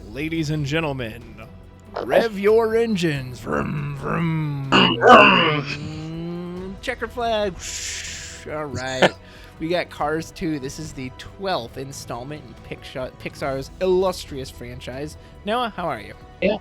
Ladies and gentlemen, rev your engines. Vroom, vroom. Checkered flag. All right. We got Cars 2. This is the 12th installment in Pixar's illustrious franchise. Noah, how are you? Yeah.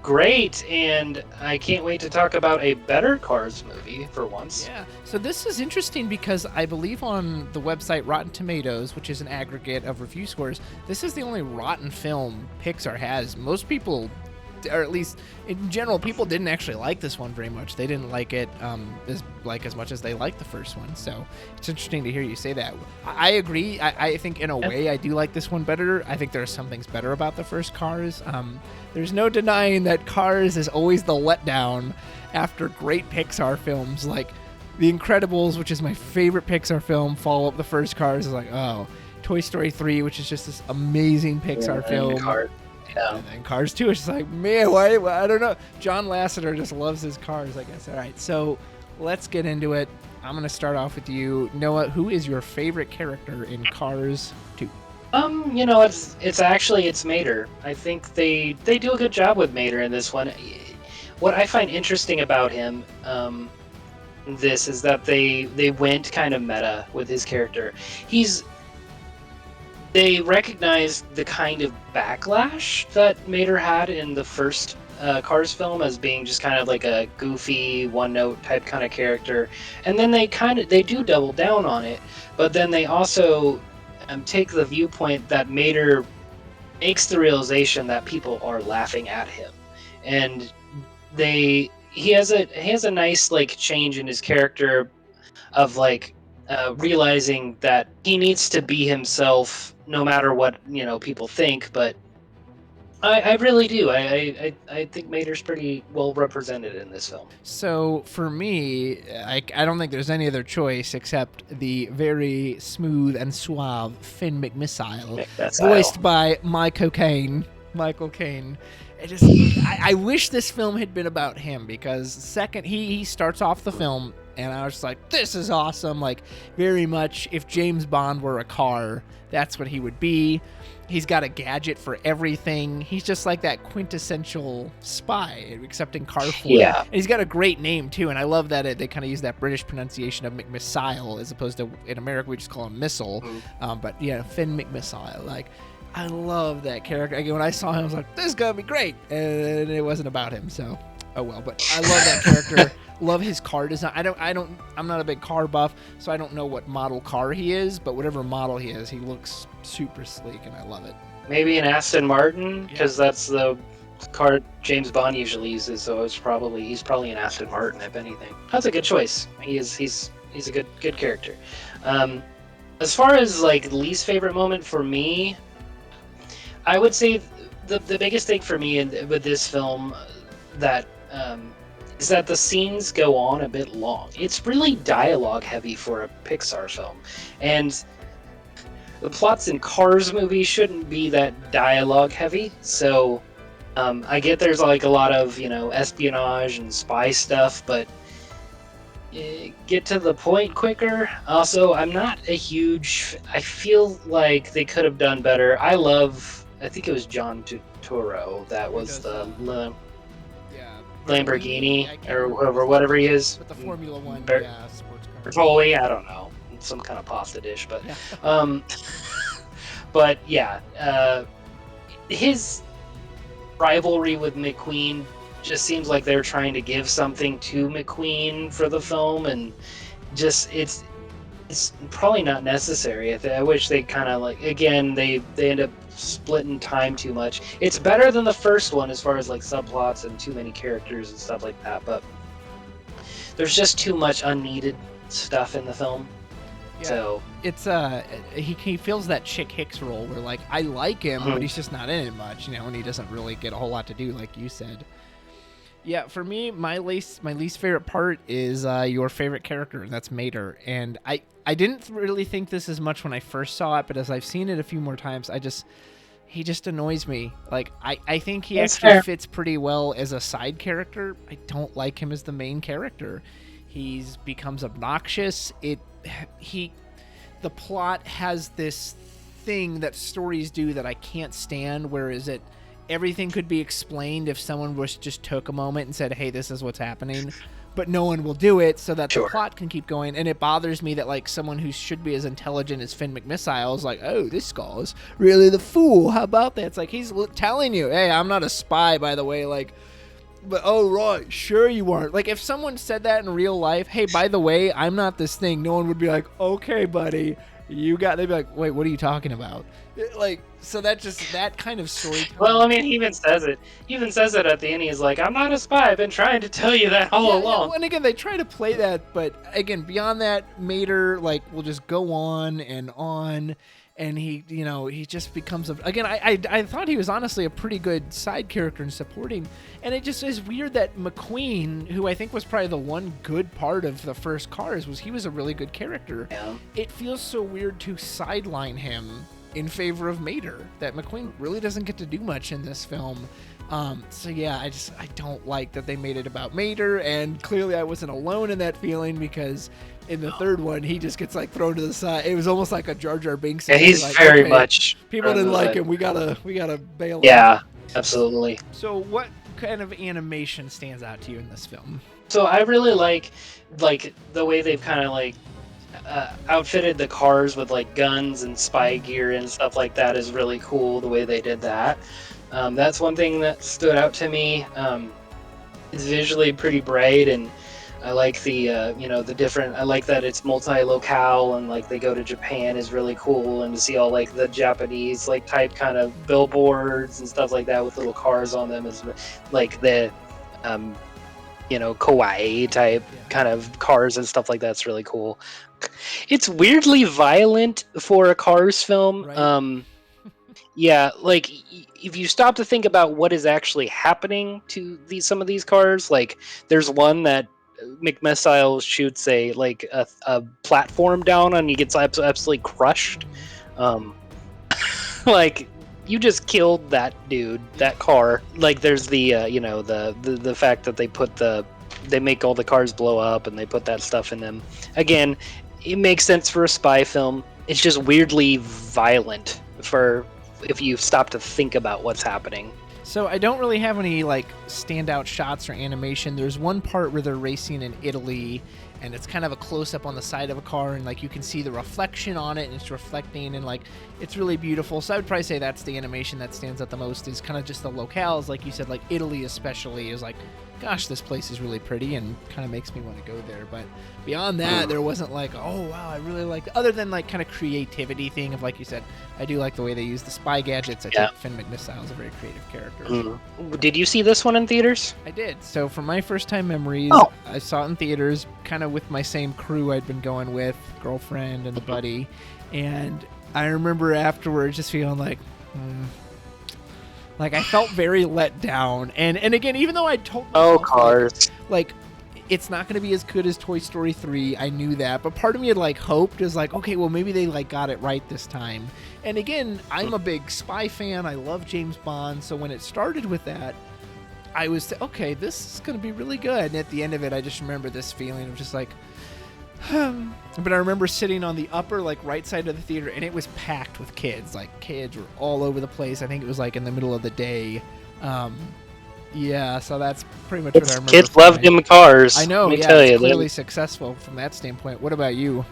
Great, and I can't wait to talk about a better Cars movie for once. Yeah. So this is interesting because I believe on the website Rotten Tomatoes, which is an aggregate of review scores, this is the only rotten film Pixar has. Most people, or at least in general, people didn't actually like this one very much. They didn't like it as much as they liked the first one. So it's interesting to hear you say that. I agree. I think in a way I do like this one better. I think there are some things better about the first Cars. There's no denying that Cars is always the letdown after great Pixar films like The Incredibles, which is my favorite Pixar film. Follow up the first Cars is like, oh, Toy Story 3, which is just this amazing Pixar film. Yeah. And then Cars 2 is just like, man, why? I don't know. John Lasseter just loves his cars, I guess. All right, so let's get into it. I'm going to start off with you. Noah, who is your favorite character in Cars 2? It's Mater. I think they do a good job with Mater in this one. What I find interesting about him, this is that they went kind of meta with his character. They recognized the kind of backlash that Mater had in the first Cars film as being just kind of like a goofy, one-note type kind of character, and then they do double down on it, but then they also take the viewpoint that Mater makes the realization that people are laughing at him, and he has a nice like change in his character of like realizing that he needs to be himself no matter what people think. But I really do. I think Mater's pretty well represented in this film. So for me, I don't think there's any other choice except the very smooth and suave Finn McMissile, voiced by Michael Caine. I wish this film had been about him, because second he starts off the film and I was just like, this is awesome. Like, very much if James Bond were a car, that's what he would be. He's got a gadget for everything. He's just like that quintessential spy, except in car form. Yeah. And he's got a great name, too. And I love that they kind of use that British pronunciation of McMissile as opposed to, in America, we just call him Missile. But yeah, Finn McMissile. Like, I love that character. Again, when I saw him, I was like, this is going to be great. And it wasn't about him, so oh well. But I love that character. Love his car design. I'm not a big car buff, so I don't know what model car he is, but whatever model he is, he looks super sleek, and I love it. Maybe an Aston Martin, because that's the car James Bond usually uses. So he's probably an Aston Martin, if anything. That's a good choice. He's a good character. As far as like least favorite moment for me, I would say the biggest thing for me with this film that is that the scenes go on a bit long. It's really dialogue heavy for a Pixar film, and the plots in Cars movies shouldn't be that dialogue heavy. So I get there's like a lot of espionage and spy stuff, but get to the point quicker. Also, I'm not a huge. I feel like they could have done better. I think it was John Turturro that was Lamborghini or whatever he is. With the Formula One sports car. Bertoli, I don't know, some kind of pasta dish, but but yeah, his rivalry with McQueen just seems like they're trying to give something to McQueen for the film, and just it's probably not necessary. I wish they kind of like, again, they end up splitting time too much. It's better than the first one as far as like subplots and too many characters and stuff like that, but there's just too much unneeded stuff in the film. Yeah. So it's he fills that Chick Hicks role where like I like him, but he's just not in it much, and he doesn't really get a whole lot to do, like you said. Yeah, for me, my least favorite part is your favorite character, and that's Mater. And I didn't really think this as much when I first saw it, but as I've seen it a few more times, he just annoys me. Like, I think he That's actually fair. fits pretty well as a side character. I don't like him as the main character. He's becomes obnoxious. The plot has this thing that stories do that I can't stand, where is it everything could be explained if someone was just took a moment and said, hey, this is what's happening, but no one will do it so that the Sure. plot can keep going. And it bothers me that like someone who should be as intelligent as Finn McMissile is like, oh, this Skull is really the fool, how about that? It's like he's telling you, hey, I'm not a spy, by the way, like, but oh right, sure you aren't. Like if someone said that in real life, hey, by the way, I'm not this thing, no one would be like, okay, buddy, they'd be like, wait, what are you talking about? Like, so that kind of storytelling. Well, I mean, he even says it. He even says it at the end. He's like, "I'm not a spy. I've been trying to tell you that all along." Yeah, and again, they try to play that, but again, beyond that, Mater like will just go on, and he just becomes again. I thought he was honestly a pretty good side character and supporting, and it just is weird that McQueen, who I think was probably the one good part of the first Cars, he was a really good character. Yeah. It feels so weird to sideline him in favor of Mater, that McQueen really doesn't get to do much in this film. So yeah, I don't like that they made it about Mater, and clearly I wasn't alone in that feeling, because in the third one he just gets like thrown to the side. It was almost like a Jar Jar Binks. Yeah, he's like, very okay, much. people didn't like him. We gotta bail him. Yeah, absolutely. So what kind of animation stands out to you in this film? So I really like the way they've kind of like outfitted the cars with like guns and spy gear and stuff like that is really cool. The way they did that. That's one thing that stood out to me. It's visually pretty bright, and I like the the different. I like that it's multi-locale, and like they go to Japan is really cool, and to see all like the Japanese like type kind of billboards and stuff like that with little cars on them is like the kawaii type kind of cars and stuff like that's really cool. It's weirdly violent for a Cars film. Right. Yeah, like if you stop to think about what is actually happening to some of these cars, like there's one that McMissile shoots a platform down and he gets absolutely crushed. Like you just killed that dude, that car. Like there's the the fact that they make all the cars blow up and they put that stuff in them. Again, it makes sense for a spy film. It's just weirdly violent for if you stop to think about what's happening. So I don't really have any like standout shots or animation. There's one part where they're racing in Italy, and it's kind of a close-up on the side of a car, and like you can see the reflection on it, and it's reflecting, and like it's really beautiful. So I would probably say that's the animation that stands out the most, is kind of just the locales, like you said, like Italy especially is like, gosh, this place is really pretty and kind of makes me want to go there. But beyond that, there wasn't like, oh wow, I really like, other than like kind of creativity thing of, like you said, I do like the way they use the spy gadgets. I think Finn McMissile is a very creative character. Did you see this one in theaters? I did. So from my first time memories, I saw it in theaters, kind of with my same crew I'd been going with, girlfriend and a buddy, and I remember afterwards just feeling like, like I felt very let down. And again, even though I told myself, Cars. like it's not going to be as good as Toy Story 3, I knew that, but part of me had like hoped, is like, okay, well maybe they like got it right this time. And again, I'm a big spy fan. I love James Bond, so when it started with that, I was okay, this is going to be really good. And at the end of it, I just remember this feeling of just like, but I remember sitting on the upper like right side of the theater, and it was packed with kids. Like kids were all over the place. I think it was like in the middle of the day. Yeah, so that's pretty much what I remember. Kids loved them Cars. I know. Let me Yeah, tell it's you, clearly successful from that standpoint. What about you?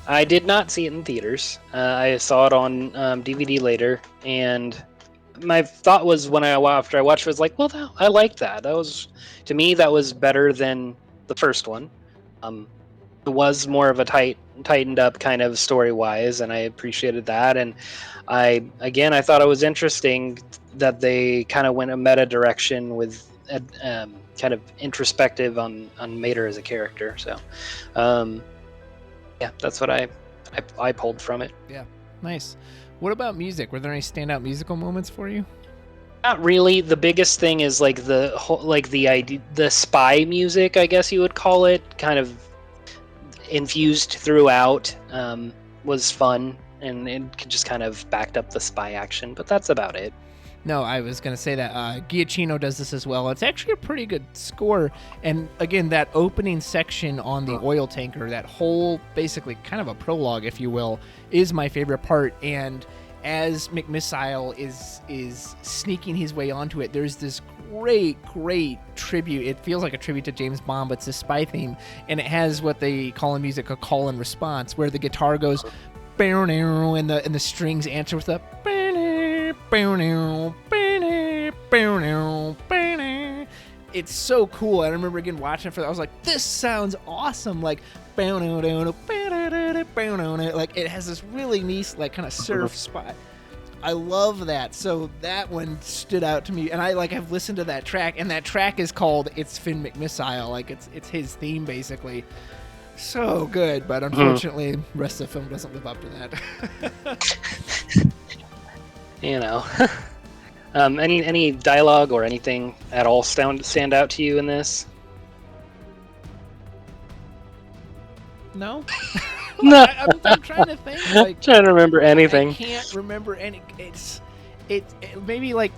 I did not see it in theaters. I saw it on DVD later, and my thought was after I watched it, was like, well, I liked that. That was, to me, that was better than the first one. It was more of a tightened up kind of story wise, and I appreciated that. And I thought it was interesting that they kind of went a meta direction with kind of introspective on Mater as a character. So, yeah, that's what I pulled from it. Yeah, nice. What about music? Were there any standout musical moments for you? Not really. The biggest thing is like the spy music, I guess you would call it, kind of infused throughout. Was fun. and it just kind of backed up the spy action, but that's about it. No, I was going to say that Giacchino does this as well. It's actually a pretty good score. And again, that opening section on the oil tanker, that whole basically kind of a prologue, if you will, is my favorite part. And as McMissile is sneaking his way onto it, there's this great tribute. It feels like a tribute to James Bond, but it's a spy theme. And it has what they call in music a call and response, where the guitar goes and the strings answer with a it's so cool. I remember again watching it I was like, this sounds awesome. Like it has this really nice like kind of surf spot. I love that. So that one stood out to me, and I've listened to that track, and that track is called It's Finn McMissile. Like it's his theme basically. So good, but unfortunately, the rest of the film doesn't live up to that. You know, any dialogue or anything at all stand out to you in this? No. No. I'm trying to think. Like, trying to remember anything. I can't remember any. It maybe like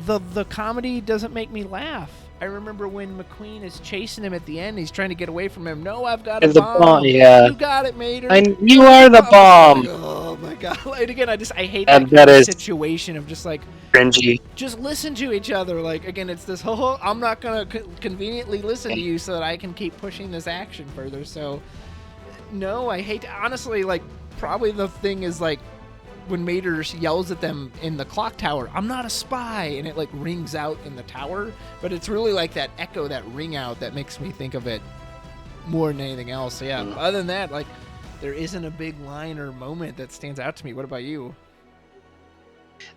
the comedy doesn't make me laugh. I remember when McQueen is chasing him at the end. He's trying to get away from him. No, I've got a bomb. Yeah. You got it, Mater. You are the bomb. Oh my god! And again, I hate that kind of situation of just like cringy. Just listen to each other. Like again, it's this whole. I'm not gonna conveniently listen to you so that I can keep pushing this action further. So, no, I hate. Honestly, like probably the thing is like when Mater yells at them in the clock tower, I'm not a spy, and it like rings out in the tower, but it's really like that echo, that ring out that makes me think of it more than anything else. So yeah, other than that, like there isn't a big line or moment that stands out to me. What about you?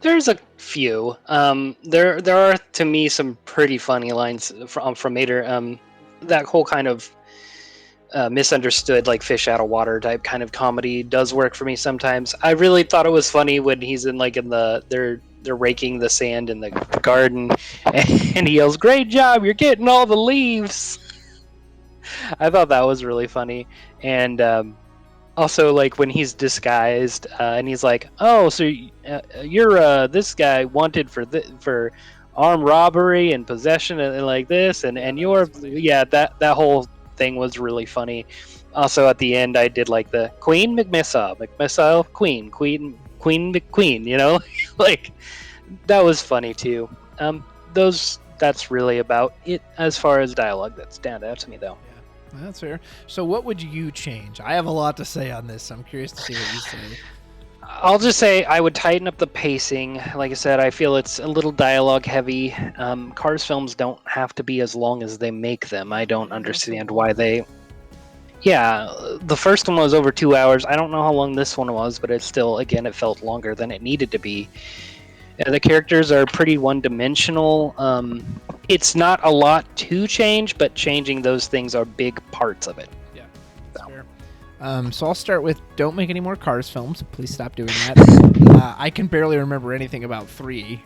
There's a few. There are to me some pretty funny lines from Mater. That whole kind of misunderstood, like fish out of water type kind of comedy does work for me sometimes. I really thought it was funny when he's they're raking the sand in the garden, and he yells, "Great job! You're getting all the leaves." I thought that was really funny, and also like when he's disguised and he's like, "Oh, so you're this guy wanted for armed robbery and possession and like this, and you're that whole thing was really funny. Also at the end I did like the Queen McMissile Queen McQueen, you know, like that was funny too. That's really about it as far as dialogue that stand out to me though. Yeah, that's fair. So what would you change? I have a lot to say on this. I'm curious to see what you say. I'll just say I would tighten up the pacing. Like I said, I feel it's a little dialogue heavy. Cars films don't have to be as long as they make them. I don't understand why they... Yeah, the first one was over 2 hours. I don't know how long this one was, but it's still, again, it felt longer than it needed to be. The characters are pretty one-dimensional. It's not a lot to change, but changing those things are big parts of it. Yeah, that's fair. So I'll start with don't make any more Cars films. Please stop doing that. I can barely remember anything about 3.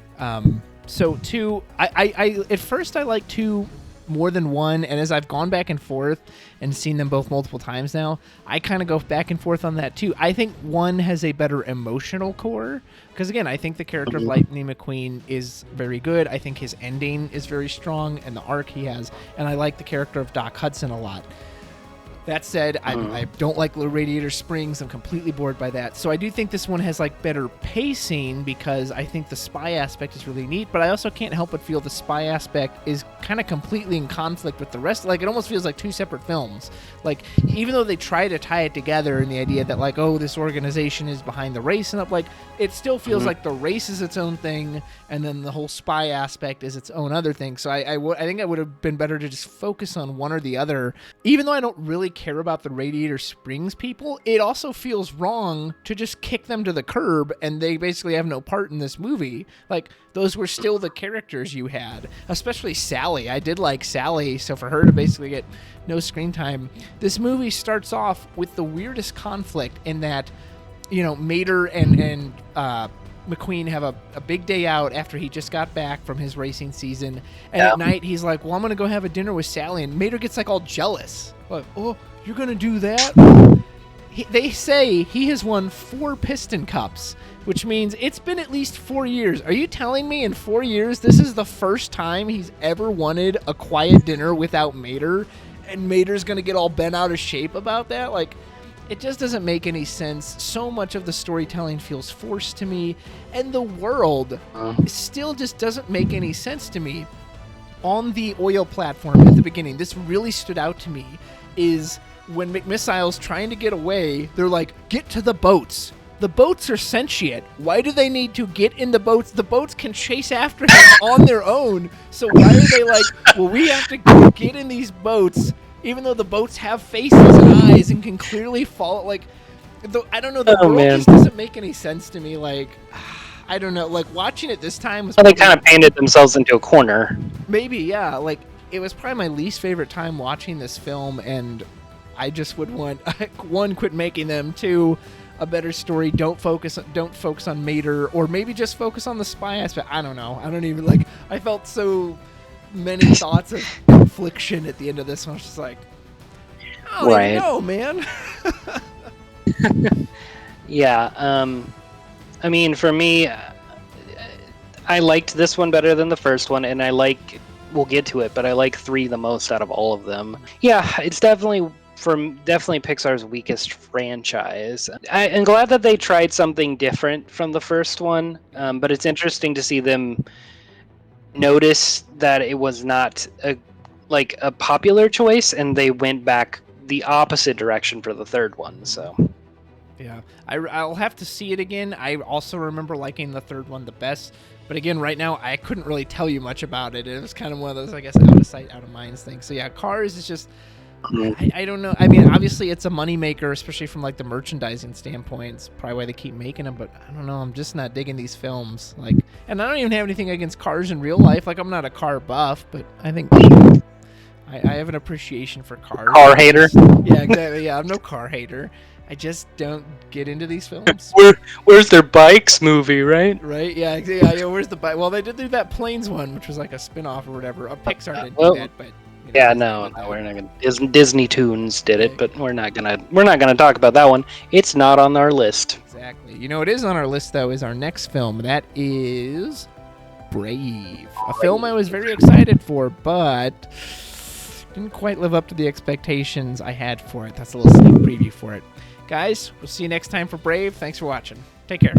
So 2, I at first I liked 2 more than 1, and as I've gone back and forth and seen them both multiple times now, I kind of go back and forth on that too. I think 1 has a better emotional core, because again, I think the character of Lightning McQueen is very good. I think his ending is very strong, and the arc he has, and I like the character of Doc Hudson a lot. That said, I don't like Little Radiator Springs. I'm completely bored by that. So I do think this one has like better pacing because I think the spy aspect is really neat, but I also can't help but feel the spy aspect is kind of completely in conflict with the rest. Like it almost feels like 2 separate films. Like even though they try to tie it together in the idea that like, oh, this organization is behind the race and up, like it still feels like the race is its own thing and then the whole spy aspect is its own other thing. So I think it would have been better to just focus on one or the other. Even though I don't really care about the Radiator Springs people, it also feels wrong to just kick them to the curb and they basically have no part in this movie. Like those were still the characters you had, especially Sally. I did like Sally, so for her to basically get no screen time. This movie starts off with the weirdest conflict in that, you know, Mater and McQueen have a big day out after he just got back from his racing season, and at night he's like, well, I'm gonna go have a dinner with Sally, and Mater gets like all jealous, like, oh, you're gonna do that? They say he has won 4 Piston Cups, which means it's been at least 4 years. Are you telling me in 4 years this is the first time he's ever wanted a quiet dinner without Mater, and Mater's going to get all bent out of shape about that? Like, it just doesn't make any sense. So much of the storytelling feels forced to me, and the world still just doesn't make any sense to me. On the oil platform at the beginning, this really stood out to me, is when McMissile's trying to get away, they're like, get to the boats. The boats are sentient. Why do they need to get in the boats? The boats can chase after him on their own. So why are they like, well, we have to get in these boats, even though the boats have faces and eyes and can clearly follow? Like, I don't know. The world just doesn't make any sense to me. Like, I don't know. Like, watching it this time was they kind of painted themselves into a corner. Maybe, yeah. Like, it was probably my least favorite time watching this film, and I just would want, 1, quit making them, 2, a better story. Don't focus on Mater, or maybe just focus on the spy aspect. I don't know. I don't even, like, I felt so many thoughts of confliction at the end of this one. I was just like, I don't even know, man. Yeah. I mean, for me, I liked this one better than the first one, and we'll get to it, but I like 3 the most out of all of them. Yeah, it's definitely Pixar's weakest franchise. I'm glad that they tried something different from the first one, but it's interesting to see them notice that it was not a popular choice, and they went back the opposite direction for the third one. So yeah, I'll have to see it again. I also remember liking the third one the best, but again, right now I couldn't really tell you much about it. It was kind of one of those, I guess, out of sight, out of mind things. So yeah, Cars is just, I don't know. I mean, obviously it's a moneymaker, especially from like the merchandising standpoint. It's probably why they keep making them, but I don't know. I'm just not digging these films. Like, and I don't even have anything against cars in real life. Like, I'm not a car buff, but I think I have an appreciation for cars. Car hater. Yeah, exactly. Yeah, I'm no car hater. I just don't get into these films. Where's their bikes movie, right? Right? Yeah, yeah. Where's the bike? Well, they did do that Planes one, which was like a spin-off or whatever. Pixar didn't do that, but. Yeah, no, we're not gonna. Disney Toons did it, but we're not gonna talk about that one. It's not on our list. Exactly. You know, what is on our list though is our next film. That is Brave, a film I was very excited for, but didn't quite live up to the expectations I had for it. That's a little sneak preview for it, guys. We'll see you next time for Brave. Thanks for watching. Take care.